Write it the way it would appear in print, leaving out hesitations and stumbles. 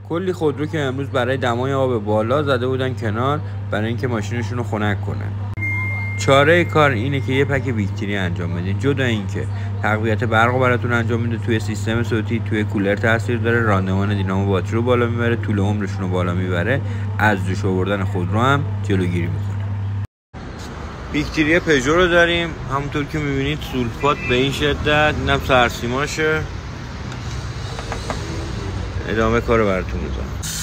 کلی خودرو که امروز برای دمای آب بالا زده بودن کنار برای اینکه ماشینشون رو خنک کنن. چاره کار اینه که یه پک ویکتری انجام بدین. جدا اینکه تقویت برق براتون انجام میده، توی سیستم صوتی، توی کولر تاثیر داره، راندمان دینامو باتری رو بالا میبره، طول عمرشون رو بالا میبره، از جوش آوردن خودرو هم جلوگیری میکنه. ویکتری پژو رو داریم، همونطور که میبینید سولفات به این شدت، اینم سرسیماشه. ادامه کارو براتون میذارم.